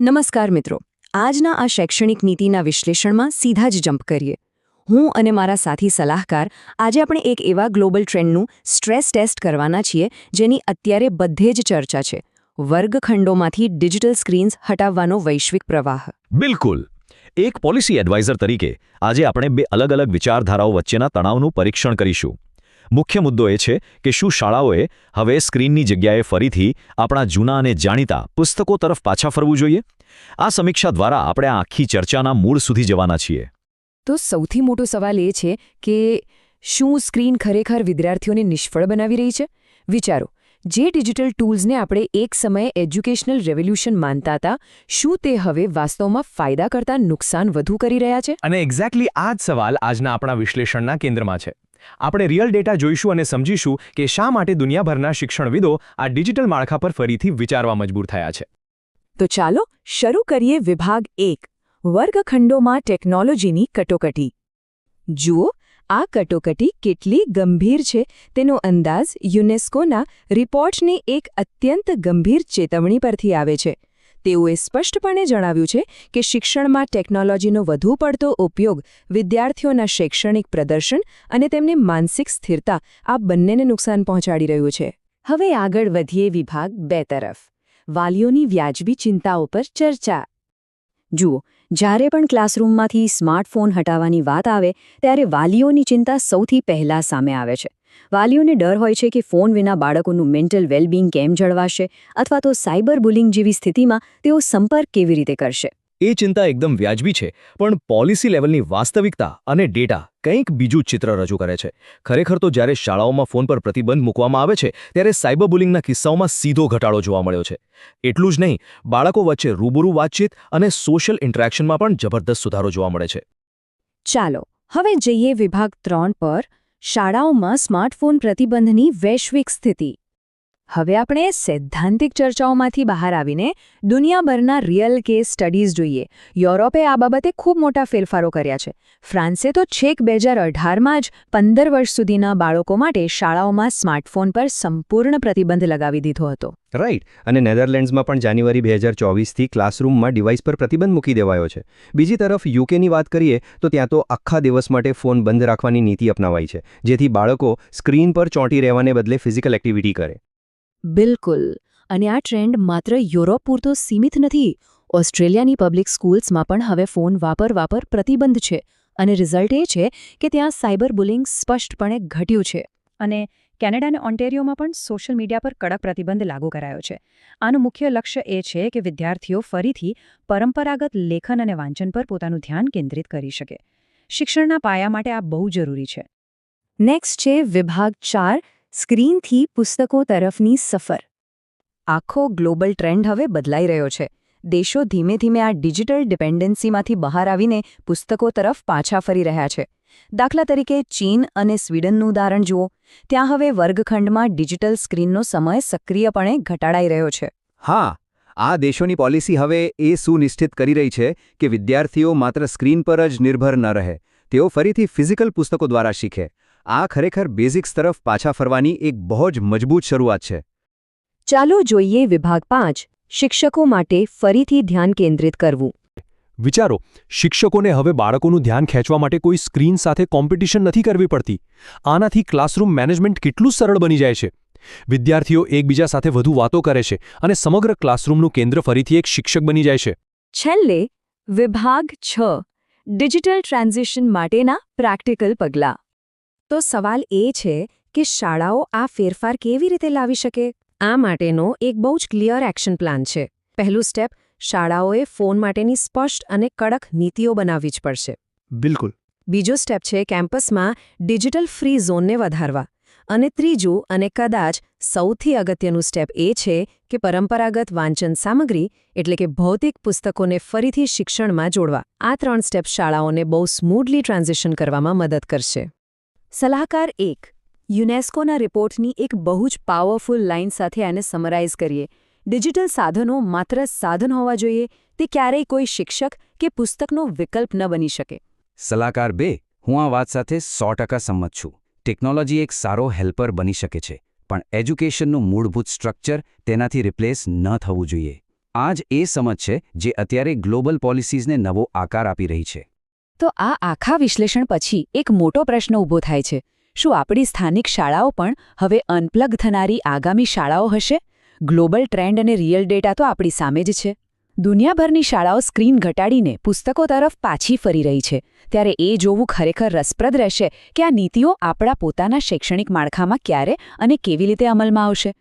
નમસ્કાર મિત્રો, આજના આ શૈક્ષણિક નીતિના વિશ્લેષણમાં સીધા જ જમ્પ કરીએ. હું અને મારા સાથી સલાહકાર આજે આપણે એક એવા ગ્લોબલ ટ્રેન્ડનું સ્ટ્રેસ ટેસ્ટ કરવાના છીએ જેની અત્યારે બધે જ ચર્ચા છે: વર્ગખંડોમાંથી ડિજિટલ સ્ક્રીન્સ હટાવવાનો વૈશ્વિક પ્રવાહ. બિલકુલ. એક પોલિસી એડવાઇઝર તરીકે આજે આપણે બે અલગ અલગ વિચારધારાઓ વચ્ચેના તણાવનું પરીક્ષણ કરીશું. મુખ્ય મુદ્દો એ છે કે શું શાળાઓએ હવે સ્ક્રીનની જગ્યાએ ફરીથી આપણા જૂના અને જાણીતા પુસ્તકો તરફ પાછા ફરવું જોઈએ? આ સમીક્ષા દ્વારા આપણે આ આખી ચર્ચાના મૂળ સુધી જવાના છીએ. તો સૌથી મોટો સવાલ એ છે કે શું સ્ક્રીન ખરેખર વિદ્યાર્થીઓને નિષ્ફળ બનાવી રહી છે? વિચારો, જે ડિજિટલ ટૂલ્સને આપણે એક સમયે એજ્યુકેશનલ રેવોલ્યુશન માનતા હતા, શું તે હવે વાસ્તવમાં ફાયદા કરતાં નુકસાન વધુ કરી રહ્યા છે? અને એક્ઝેક્ટલી આ જ સવાલ આજના આપણા વિશ્લેષણના કેન્દ્રમાં છે. આપણે રિયલ ડેટા જોઈશું અને સમજીશું કે શા માટે દુનિયાભરના શિક્ષણવિદો આ ડિજિટલ માળખા પર ફરીથી વિચારવા મજબૂર થયા છે. તો ચાલો શરૂ કરીએ વિભાગ 1: વર્ગખંડોમાં ટેકનોલોજીની કટોકટી. જુઓ, આ કટોકટી કેટલી ગંભીર છે તેનો અંદાજ યુનેસ્કોના રિપોર્ટની એક અત્યંત ગંભીર ચેતવણી પરથી આવે છે. તેઓએ સ્પષ્ટપણે જણાવ્યું છે કે શિક્ષણમાં ટેકનોલોજીનો વધુ પડતો ઉપયોગ વિદ્યાર્થીઓના શૈક્ષણિક પ્રદર્શન અને તેમની માનસિક સ્થિરતા આ બંનેને નુકસાન પહોંચાડી રહ્યું છે. હવે આગળ વધીએ વિભાગ 2 તરફ: વાલીઓની વ્યાજબી ચિંતાઓ પર ચર્ચા. જુઓ, જ્યારે પણ ક્લાસરૂમમાંથી સ્માર્ટફોન હટાવવાની વાત આવે ત્યારે વાલીઓની ચિંતા સૌથી પહેલા સામે આવે છે. વાલીઓને ડર હોય છે કે ફોન વિના બાળકોનું મેન્ટલ વેલબિંગ કેમ જળવાશે, અથવા તો સાયબર બુલિંગ જેવી સ્થિતિમાં તેઓ સંપર્ક કેવી રીતે કરશે. એ ચિંતા એકદમ વ્યાજબી છે, પણ પોલિસી લેવલની વાસ્તવિકતા અને ડેટા કંઈક બીજું ચિત્ર રજૂ કરે છે. ખરેખર તો જ્યારે શાળાઓમાં ફોન પર પ્રતિબંધ મૂકવામાં આવે છે ત્યારે સાયબર બુલિંગના કિસ્સાઓમાં સીધો ઘટાડો જોવા મળ્યો છે. એટલું જ નહીં, બાળકો વચ્ચે રૂબરૂ વાતચીત અને સોશિયલ ઇન્ટરેક્શનમાં પણ જબરદસ્ત સુધારો જોવા મળે છે. ચાલો હવે જઈએ વિભાગ 3 પર: શાળાઓમાં સ્માર્ટફોન પ્રતિબંધની વૈશ્વિક સ્થિતિ. હવે આપણે સૈદ્ધાંતિક ચર્ચાઓમાંથી બહાર આવીને દુનિયાભરના રિયલ કેસ સ્ટડીઝ જોઈએ. યુરોપે આ બાબતે ખૂબ મોટા ફેરફારો કર્યા છે. ફ્રાન્સે તો છેક 2018માં જ 15 વર્ષ સુધીના બાળકો માટે શાળાઓમાં સ્માર્ટફોન પર સંપૂર્ણ પ્રતિબંધ લગાવી દીધો હતો. રાઈટ. અને નેધરલેન્ડ્સમાં પણ જાન્યુઆરી 2024થી ક્લાસરૂમમાં ડિવાઇસ પર પ્રતિબંધ મૂકી દેવાયો છે. બીજી તરફ યુકેની વાત કરીએ તો ત્યાં તો આખા દિવસ માટે ફોન બંધ રાખવાની નીતિ અપનાવાઈ છે, જેથી બાળકો સ્ક્રીન પર ચોંટી રહેવાને બદલે ફિઝિકલ એક્ટિવિટી કરે. બિલકુલ. અને આ ટ્રેન્ડ માત્ર યુરોપ પૂરતો સીમિત નથી. ઓસ્ટ્રેલિયાની પબ્લિક સ્કૂલ્સમાં પણ હવે ફોન વાપર પ્રતિબંધ છે, અને રિઝલ્ટ એ છે કે ત્યાં સાયબર બુલિંગ સ્પષ્ટપણે ઘટ્યું છે. અને કેનેડા અને ઓન્ટેરિયોમાં પણ સોશિયલ મીડિયા પર કડક પ્રતિબંધ લાગુ કરાયો છે. આનું મુખ્ય લક્ષ્ય એ છે કે વિદ્યાર્થીઓ ફરીથી પરંપરાગત લેખન અને વાંચન પર પોતાનું ધ્યાન કેન્દ્રિત કરી શકે. શિક્ષણના પાયા માટે આ બહુ જરૂરી છે. નેક્સ્ટ છે વિભાગ 4: સ્ક્રીનથી પુસ્તકો તરફની સફર. આખો ગ્લોબલ ટ્રેન્ડ હવે બદલાઈ રહ્યો છે. દેશો ધીમે ધીમે આ ડિજિટલ ડિપેન્ડન્સીમાંથી બહાર આવીને પુસ્તકો તરફ પાછા ફરી રહ્યા છે. દાખલા તરીકે ચીન અને સ્વીડનનું ઉદાહરણ જુઓ. ત્યાં હવે વર્ગખંડમાં ડિજિટલ સ્ક્રીનનો સમય સક્રિયપણે ઘટાડાઈ રહ્યો છે. હા, આ દેશોની પોલિસી હવે એ સુનિશ્ચિત કરી રહી છે કે વિદ્યાર્થીઓ માત્ર સ્ક્રીન પર જ નિર્ભર ન રહે, તેઓ ફરીથી ફિઝિકલ પુસ્તકો દ્વારા શીખે. આ ખરેખર બેઝિક્સ તરફ પાછા ફરવાની એક બહુ જ મજબૂત શરૂઆત છે. ચાલો જોઈએ વિભાગ 5: શિક્ષકો માટે ફરીથી ધ્યાન કેન્દ્રિત કરવું. વિચારો, શિક્ષકોને હવે બાળકોનું ધ્યાન ખેંચવા માટે કોઈ સ્ક્રીન સાથે કોમ્પિટિશન નથી કરવી પડતી. આનાથી ક્લાસરૂમ મેનેજમેન્ટ કેટલું સરળ બની જાય છે. વિદ્યાર્થીઓ એકબીજા સાથે વધુ વાતો કરે છે અને સમગ્ર ક્લાસરૂમનું કેન્દ્ર ફરીથી એક શિક્ષક બની જાય છે. છેલ્લે વિભાગ 6: ડિજિટલ ટ્રાન્ઝિશન માટેના પ્રેક્ટિકલ પગલાં. તો સવાલ એ છે કે શાળાઓ આ ફેરફાર કેવી રીતે લાવી શકે? આ માટેનો એક બહુ જ ક્લિયર એક્શન પ્લાન છે. પહેલું સ્ટેપ: શાળાઓએ ફોન માટેની સ્પષ્ટ અને કડક નીતિઓ બનાવવી જ પડશે. બિલકુલ. બીજો સ્ટેપ છે કેમ્પસમાં ડિજિટલ ફ્રી ઝોનને વધારવા. અને ત્રીજું અને કદાચ સૌથી અગત્યનું સ્ટેપ એ છે કે પરંપરાગત વાંચન સામગ્રી એટલે કે ભૌતિક પુસ્તકોને ફરીથી શિક્ષણમાં જોડવા. આ 3 સ્ટેપ શાળાઓને બહુ સ્મૂથલી ટ્રાન્ઝિશન કરવામાં મદદ કરશે. સલાહકાર 1: યુનેસ્કોના રિપોર્ટની એક બહુ જ પાવરફુલ લાઇન સાથે આને સમરાઇઝ કરીએ. ડિજિટલ સાધનો માત્ર સાધન હોવા જોઈએ, તે ક્યારેય કોઈ શિક્ષક કે પુસ્તકનો વિકલ્પ ન બની શકે. સલાહકાર 2: હું આ વાત સાથે 100% સંમત છું. ટેકનોલોજી એક સારો હેલ્પર બની શકે છે, પણ એજ્યુકેશનનું મૂળભૂત સ્ટ્રક્ચર તેનાથી રિપ્લેસ ન થવું જોઈએ. આ જ એ સમજ છે જે અત્યારે ગ્લોબલ પોલિસીઝને નવો આકાર આપી રહી છે. તો આ આખા વિશ્લેષણ પછી એક મોટો પ્રશ્ન ઊભો થાય છે. શું આપણી સ્થાનિક શાળાઓ પણ હવે અનપ્લગ થનારી આગામી શાળાઓ હશે? ગ્લોબલ ટ્રેન્ડ અને રિયલ ડેટા તો આપણી સામે જ છે. દુનિયાભરની શાળાઓ સ્ક્રીન ઘટાડીને પુસ્તકો તરફ પાછી ફરી રહી છે. ત્યારે એ જોવું ખરેખર રસપ્રદ રહેશે કે આ નીતિઓ આપણા પોતાના શૈક્ષણિક માળખામાં ક્યારે અને કેવી રીતે અમલમાં આવશે.